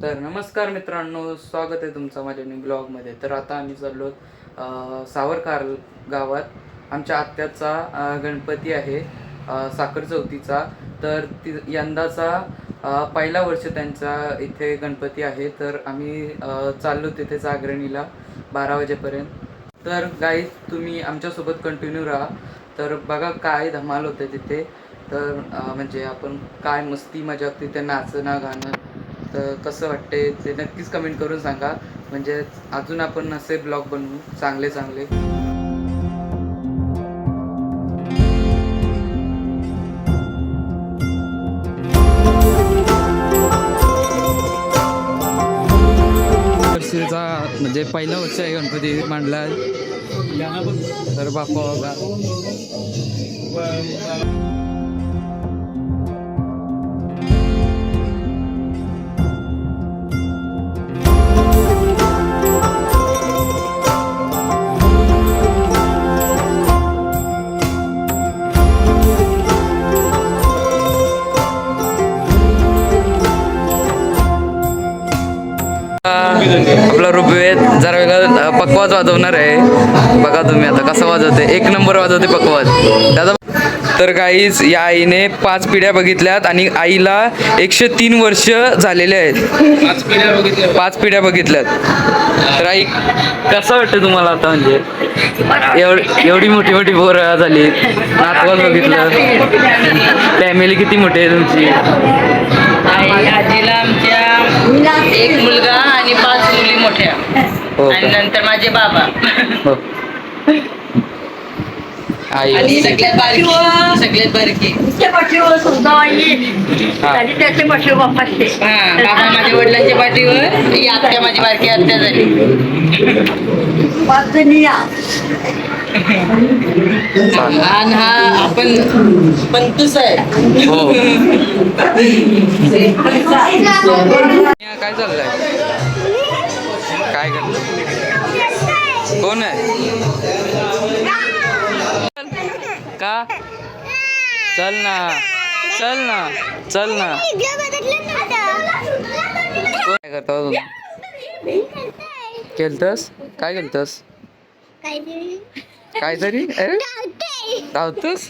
तर नमस्कार मित्रांनो, स्वागत आहे तुमचं माझ्या न्यू ब्लॉगमध्ये. तर आता आम्ही चाललो सावरकार गावात. आमच्या आत्याचा गणपती आहे साखर चौथीचा. तर यंदाचा पहिला वर्ष त्यांचा इथे गणपती आहे. तर आम्ही चाललो तिथे जागरणीला 12 वाजेपर्यंत. तर गाईज तुम्ही आमच्यासोबत कंटिन्यू राहा. तर बघा काय धमाल होते तिथे. तर म्हणजे आपण काय मस्ती मजा तिथे नाचणं गाणं. तर कसं वाटते ते नक्कीच कमेंट करून सांगा. म्हणजे अजून आपण असे ब्लॉग बनवू चांगले चांगले. वर्षीचा म्हणजे पहिला वर्ष आहे गणपती मांडला. तर बापा आपला रुपये जरा वेगळा पकवाज वाजवणार आहे. बघा तुम्ही आता कसं वाजवते. एक नंबर वाजवते पकवाज दादा. तर गाईज या आईने 5 पिढ्या बघितल्यात आणि आईला 103 वर्ष झालेले आहेत. 5 पिढ्या बघितल्यात. तर आई कसं वाटतं तुम्हाला आता? म्हणजे एवढी मोठी मोठी पोर झाली. नातवल बघितलं. फॅमिली किती मोठी आहे तुमची? आजीला आमच्या एक मुलगा आणि 5 मुली मोठ्या. आणि नंतर माझे बाबा. आणि सगळ्यात बारकी बाबा माझ्या वडिलांच्या पाठीवर. ही आत्या माझी बारकी आत्या झाली. आणि हा आपण पंतूस आहे. हो. काय चाललंय? काय करत? कोण आहे? का? चल ना चल ना चल ना. काय करता तुम्ही? केलतस? काय केलतस? काहीतरी धावतोस?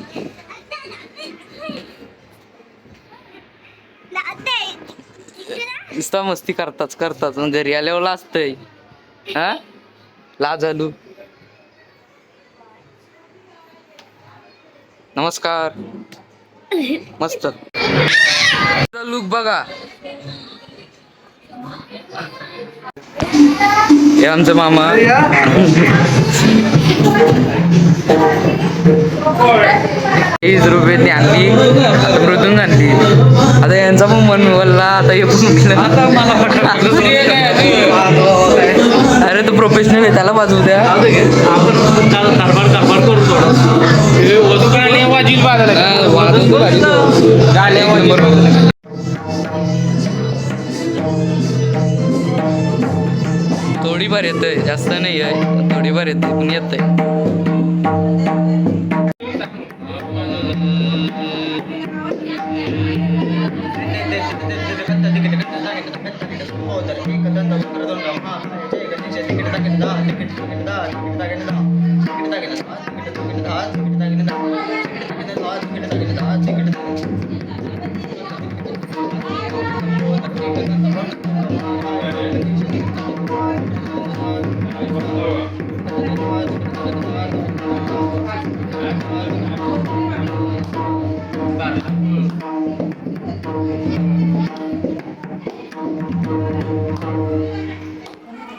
नुसता मस्ती करताच घरी आल्यावर लाजतंय. हा लाज आलू. नमस्कार. मस्त लुक बघा. हे आमचं मामा. 30 रुपयानी आणली. मृदून आणली. आता यांचा पण मन वल्ला. आता हे अरे तो प्रोफेशनल आहे, त्याला वाजवू द्या. थोडीफार येतंय, जास्त नाही आहे. थोडीफार येते पण येतंय.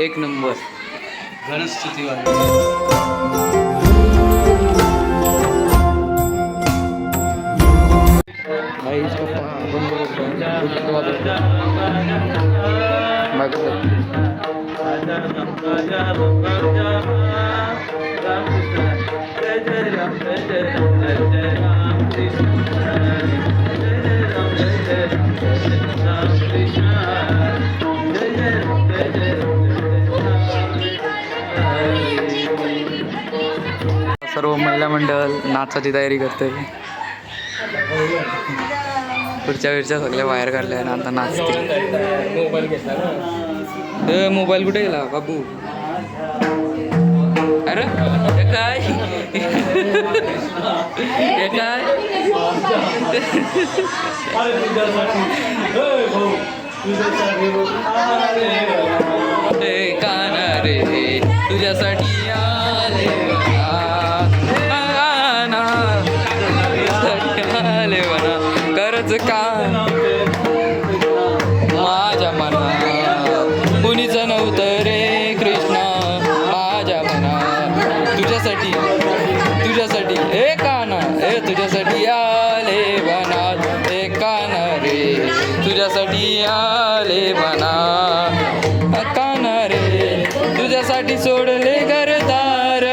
एक नंबर गणेशस्तुती सर्व महिला मंडळ नाचाची तयारी करते. खुर्च्या सगळ्या बाहेर काढल्या आणि आता नाचते. मोबाईल कुठे गेला बाबू? अरे हे काय हे काय काना रे तुझ्यासाठी आले आले म्हणा करच का माझ्या मना कुणीच नव्हतं रे कृष्णा माझ्या मना तुझ्यासाठी ए काना ए तुझ्यासाठी आले बनात ए काना रे तुझ्यासाठी आले बना काना रे तुझ्यासाठी सोडले घरदार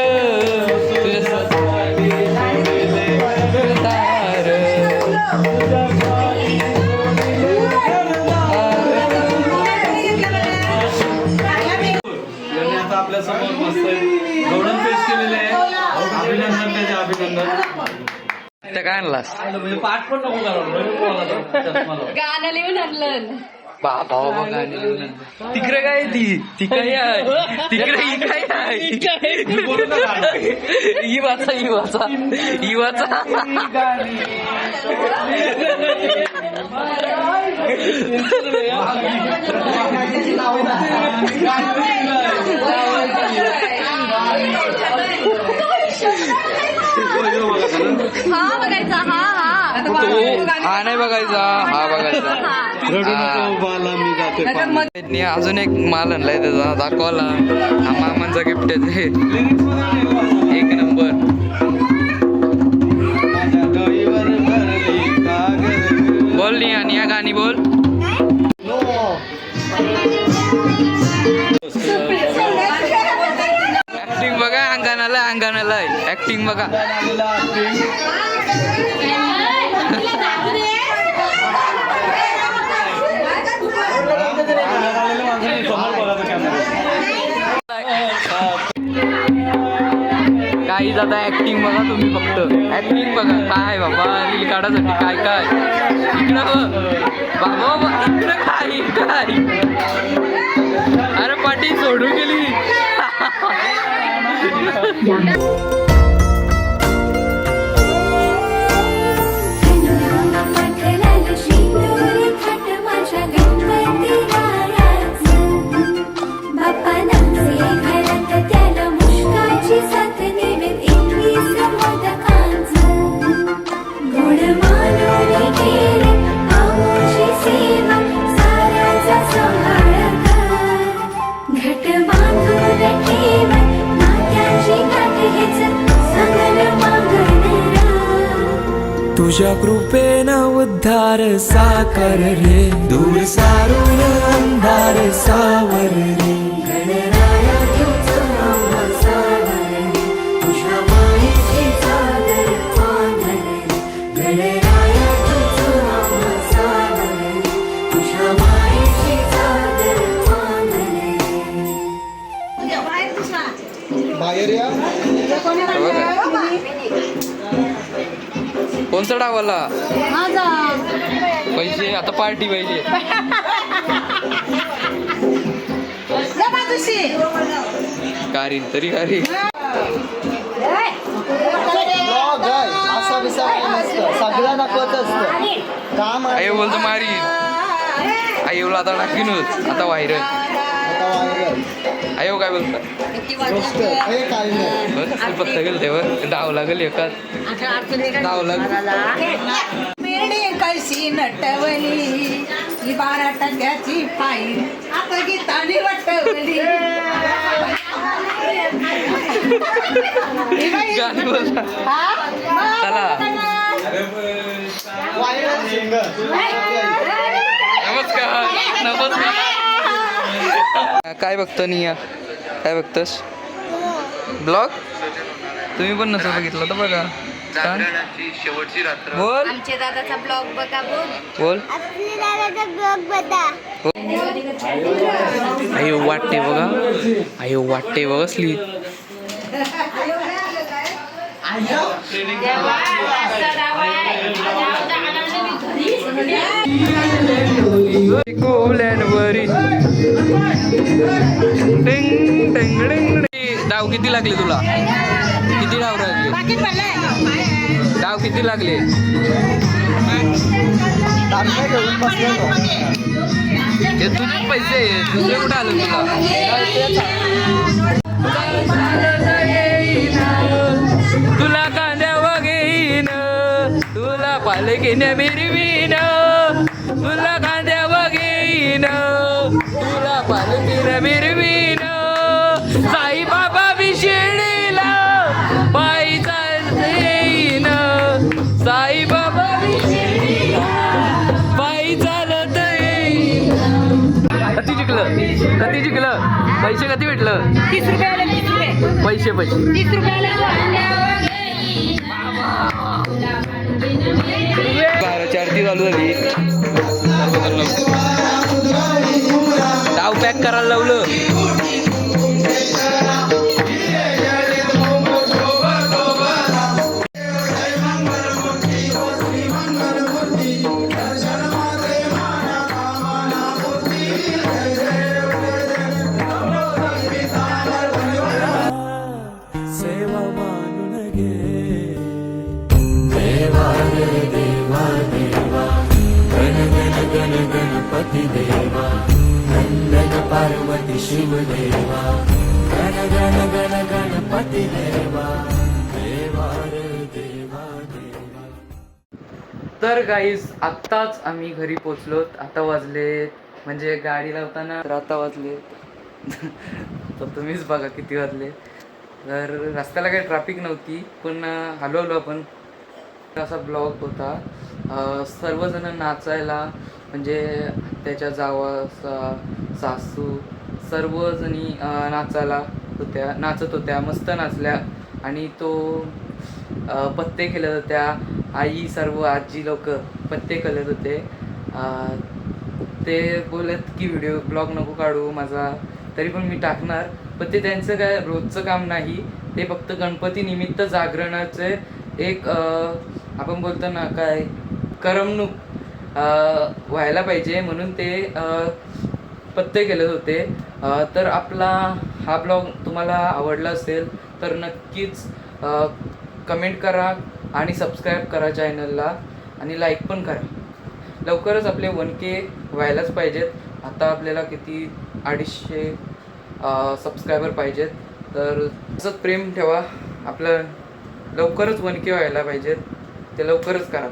तुझ्यासाठी घरदार आता आपल्या समोर मस्त गौडन पेश केलेले आहे. अभिनंदन त्याचे अभिनंदन. काय आणलास म्हणजे पाठ पण नको करावं. गाणं लिहून आणलं. बाबा तिकडे काय ती काय आहे तिकडे ही काय आहे ही वाचा हा बघायचा हा नाही बघायचा हा बघायचा. अजून एक माल आणलाय त्याचा दाखवाला. हा मामांचा गिफ्ट आहे एक नंबर. बोल नी आणि या गाणी बोल. ऍक्टिंग बघा अंगणाला ऍक्टिंग बघा. काही आता ऍक्टिंग बघा तुम्ही फक्त ऍक्टिंग बघा. काय बाबा रील काढायसाठी काय काय इकडं बाबा इकडं काय अरे पाठी सोडून गेली. तुझ्या कृपेनं उद्धार साकार रे दूर सारून अंधार सावर रे गणराया तुझं नाव सावर रे तुझ्या मायेची चादर बांधण रे गणराया तुझं नाव सावर रे तुझ्या मायेची चादर बांधण रे बाहेर या. कोणचा डावाला पैसे आता पार्टी पाहिजे. कारीन तरी कारी सगळ्या दाखवत असतं काम. आई बोलतो मारी आईला आता टाकीनच आता व्हायरल. आयो काय बोलता फक्त गेल तेव्हा डाव लागेल एकाच डाव लागेल. कळशी नटवली ही 12 टक्क्याची फाईल आता गीताने वटवली. गाणी बोलता चला. नमस्कार काय बघतो निया काय बघतोस ब्लॉग? तुम्ही पण नसं बघितलं तर बघा. शेवटची रात्र बोल. आमच्या दादाचा ब्लॉग बघा बोल. आयो वाटते बघा असली. कोल्यांवरी टिंग टिंग टिंग. डाव किती लागले तुला? किती डाव लागले? डाव किती लागले? हे तुझे पैसे दुसरे कुठे आलं तुला कांद्या वगैन तुला पालकीने मिरवीन तुला कांद्या वगैन तुला पालकीने मिरवीन साई बाबा विशिणीला पायी चालतेन साई बाबा विशिणीला पायी चालत येईन. कधी जिंकलं? कधी जिंकलं? पैसे कधी भेटलं? 30 रुपये आले, 30 रुपये. पैसे 30 रुपये आले. 12ची आरती चालू झाली. डाव पॅक करायला लावलं. सेवा मानून घे देवा रे देवा देवा गण गण गण गणपती देवा नंदन पार्वती शिव देवा गण गण गण गणपती देवा देवा रे देवा देवा. तर गाईज आत्ताच आम्ही घरी पोचलोत. आता वाजले म्हणजे गाडी लावताना तर आता वाजले तर तुम्हीच बघा किती वाजले. तर रस्त्याला काही ट्रॅफिक नव्हती पण हलवलो आपण. असा ब्लॉग होता. सर्वजण नाचायला म्हणजे त्याच्या जावा सासू सर्वजणी नाचत होत्या मस्त नाचल्या. आणि तो पत्ते खेळत होत्या. आई सर्व आजी लोक पत्ते खेळत होते. ते बोलत की व्हिडिओ ब्लॉग नको काढू माझा, तरी पण मी टाकणार. पण ते त्यांचं काय रोजचं काम नाही, ते फक्त गणपती निमित्त जागरणाचे एक आपण बोलतो ना काय करमणूक व्हायला पाहिजे म्हणून ते पत्ते केले होते. तर आपला हा ब्लॉग तुम्हाला आवडला असेल तर नक्कीच कमेंट करा आणि सबस्क्राईब करा चॅनलला आणि लाईक पण करा. लवकरच आपले 1K व्हायलाच पाहिजेत. आता आपल्याला किती 250 सबस्क्रायबर पाहिजेत. तर असंच प्रेम ठेवा. आपलं लवकरच 1K व्हायला पाहिजेत. ते लवकरच करा.